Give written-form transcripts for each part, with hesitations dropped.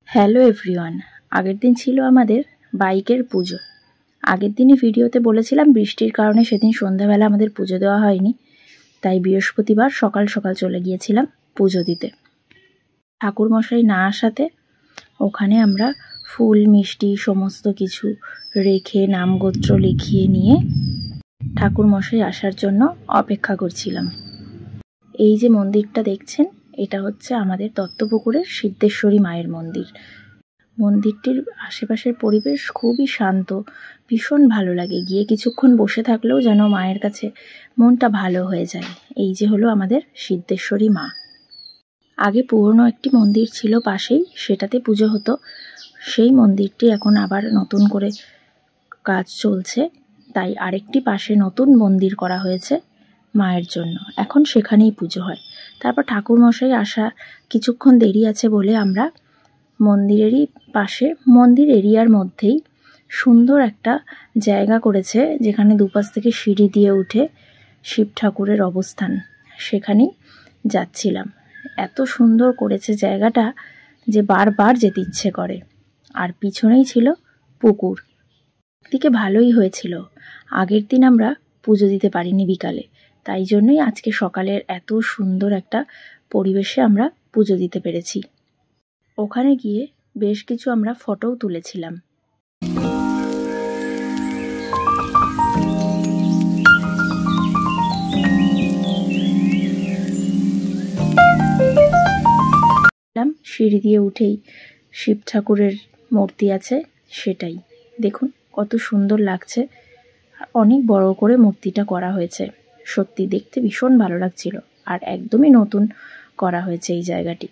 Hello everyone, আগের দিন ছিল আমাদের বাইকের পুজো। আগের দিনই ভিডিওতে বলেছিলাম বৃষ্টির কারণে সেদিন সন্ধ্যাবেলা আমাদের পুজো দেওয়া হয়নি, তাই বৃহস্পতিবার সকাল সকাল চলে গিয়েছিলাম পুজো দিতে। ঠাকুরমশাই না আসাতে ওখানে আমরা ফুল মিষ্টি সমস্ত কিছু রেখে নামগোত্র লিখিয়ে নিয়ে ঠাকুরমশাই আসার জন্য অপেক্ষা করছিলাম। এই যে মন্দিরটা দেখছেন, এটা হচ্ছে আমাদের দত্তপুকুরের সিদ্ধেশ্বরী মায়ের মন্দির। মন্দিরটির আশেপাশের পরিবেশ খুবই শান্ত, ভীষণ ভালো লাগে। গিয়ে কিছুক্ষণ বসে থাকলেও যেন মায়ের কাছে মনটা ভালো হয়ে যায়। এই যে হলো আমাদের সিদ্ধেশ্বরী মা। আগে পুরনো একটি মন্দির ছিল পাশেই, সেটাতে পুজো হতো। সেই মন্দিরটি এখন আবার নতুন করে কাজ চলছে, তাই আরেকটি পাশে নতুন মন্দির করা হয়েছে মায়ের জন্য। এখন সেখানেই পুজো হয়। তারপর ঠাকুরমশাই আসা কিছুক্ষণ দেরি আছে বলে আমরা মন্দিরেরই পাশে, মন্দির এরিয়ার মধ্যেই সুন্দর একটা জায়গা করেছে, যেখানে দুপাশ থেকে সিঁড়ি দিয়ে উঠে শিব ঠাকুরের অবস্থান, সেখানেই যাচ্ছিলাম। এত সুন্দর করেছে জায়গাটা যে বারবার যেতে ইচ্ছে করে। আর পিছনেই ছিল পুকুর। একদিকে ভালোই হয়েছিল, আগের দিন আমরা পুজো দিতে পারিনি বিকালে, তাই জন্যই আজকে সকালের এত সুন্দর একটা পরিবেশে আমরা পুজো দিতে পেরেছি। ওখানে গিয়ে বেশ কিছু আমরা ফটোও তুলেছিলাম। সিঁড়ি দিয়ে উঠেই শিব ঠাকুরের মূর্তি আছে, সেটাই দেখুন কত সুন্দর লাগছে। অনেক বড় করে মূর্তিটা করা হয়েছে, সত্যি দেখতে ভীষণ ভালো লাগছিল। আর একদমই নতুন করা হয়েছে এই জায়গাটি।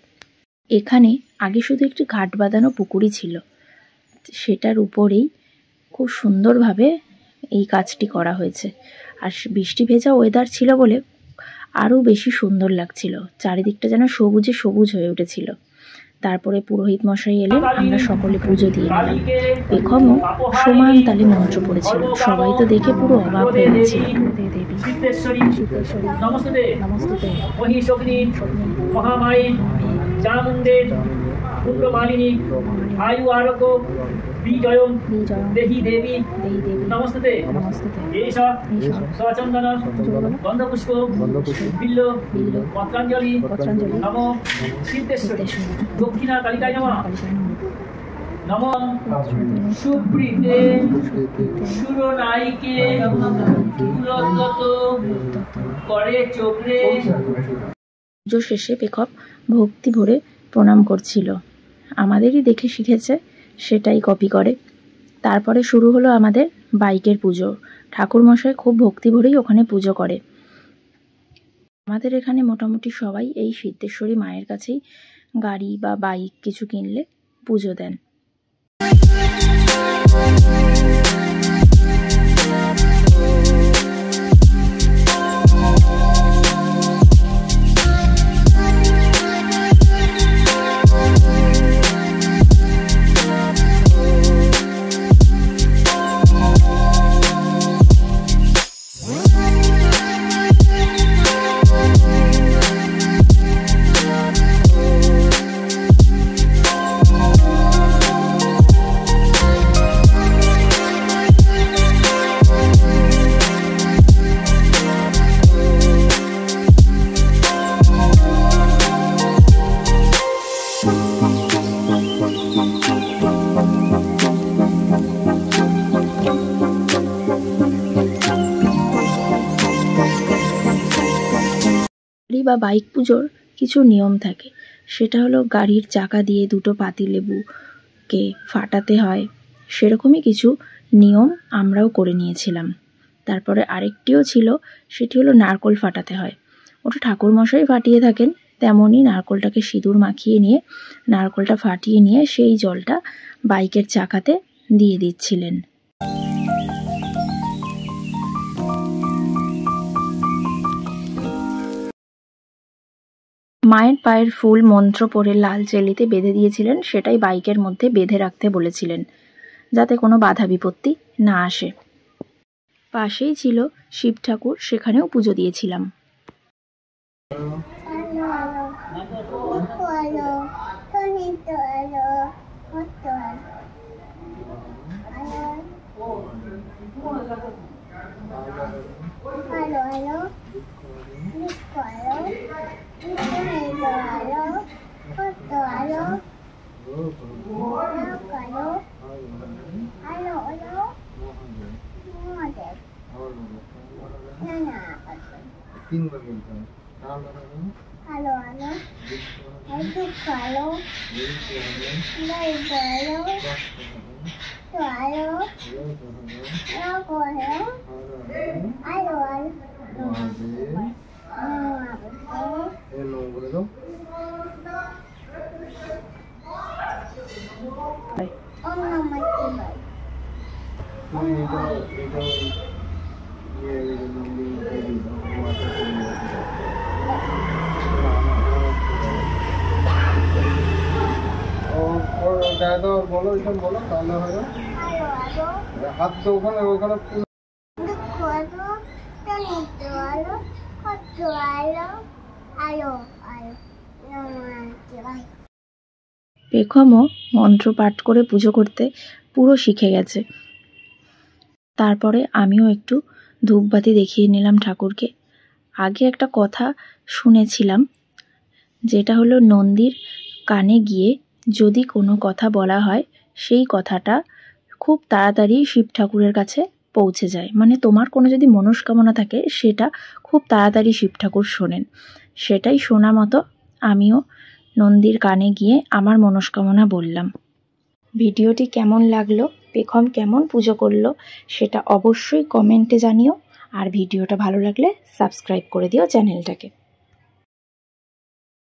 এখানে আগে শুধু একটি ঘাট বাঁধানো পুকুরই ছিল, সেটার উপরেই খুব সুন্দরভাবে এই কাজটি করা হয়েছে। আর বৃষ্টি ভেজা ওয়েদার ছিল বলে আরও বেশি সুন্দর লাগছিল। চারিদিকটা যেন সবুজে সবুজ হয়ে উঠেছিল। তারপরে পুরোহিত মশাই এলেন, আমরা সকলে পুজো দিয়ে নিলাম। পেখমও সমান তালে মন্ত্র পড়েছিল, সবাই তো দেখে পুরো অবাক হয়ে গেছিল। आयु आरोग्य विजयं देहि देवी नमस्ते एष स्वचंदन गंधपुष्प बिल्ल पत्रांजलि नमो सिद्धेश्वरी दक्षिणा कालिकाय नमः नमो सुप्रीते सुरनायिके कुलगत करे चोखरे। পুজো শেষে পেখম ভক্তি ভরে প্রণাম করছিল। আমাদেরই দেখে শিখেছে, সেটাই কপি করে। তারপরে শুরু হলো আমাদের বাইকের পুজো। ঠাকুরমশাই খুব ভক্তি ভরেই ওখানে পুজো করে। আমাদের এখানে মোটামুটি সবাই এই সিদ্ধেশ্বরী মায়ের কাছেই গাড়ি বা বাইক কিছু কিনলে পুজো দেন। বা বাইক পুজোর কিছু নিয়ম থাকে, সেটা হলো গাড়ির চাকা দিয়ে দুটো পাতিলেবুকে ফাটাতে হয়। সেরকমই কিছু নিয়ম আমরাও করে নিয়েছিলাম। তারপরে আরেকটিও ছিল, সেটি হলো নারকোল ফাটাতে হয়। ওটা ঠাকুরমশাই ফাটিয়ে থাকেন, তেমনই নারকোলটাকে সিঁদুর মাখিয়ে নিয়ে নারকোলটা ফাটিয়ে নিয়ে সেই জলটা বাইকের চাকাতে দিয়ে দিচ্ছিলেন। মায়ের পায়ের ফুল মন্ত্র পড়ে লাল চেলিতে বেঁধে দিয়েছিলেন, সেটাই বাইকের মধ্যে বেঁধে রাখতে বলেছিলেন, যাতে কোনো বাধা বিপত্তি না আসে। পাশেই ছিল শিব ঠাকুর, সেখানেও পুজো দিয়েছিলাম। তিনবার বলতে হবে। হ্যালো হ্যালো একটু কালো বলো এসব বলো তাহলে হয় হাত তো ওখানে ওখানে পেখমও মন্ত্র পাঠ করে পুজো করতে পুরো শিখে গেছে। তারপরে আমিও একটু ধূপবাতি দেখিয়ে নিলাম ঠাকুরকে। আগে একটা কথা শুনেছিলাম, যেটা হলো নন্দীর কানে গিয়ে যদি কোনো কথা বলা হয় সেই কথাটা খুব তাড়াতাড়ি শিব ঠাকুরের কাছে পৌঁছে যায়। মানে তোমার কোনো যদি মনস্কামনা থাকে সেটা খুব তাড়াতাড়ি শিব ঠাকুর শোনেন। সেটাই শোনা মতো আমিও নন্দীর কানে গিয়ে আমার মনস্কামনা বললাম। ভিডিওটি কেমন লাগলো, পেখম কেমন পুজো করলো সেটা অবশ্যই কমেন্টে জানিও। আর ভিডিওটা ভালো লাগলে সাবস্ক্রাইব করে দিও চ্যানেলটাকে।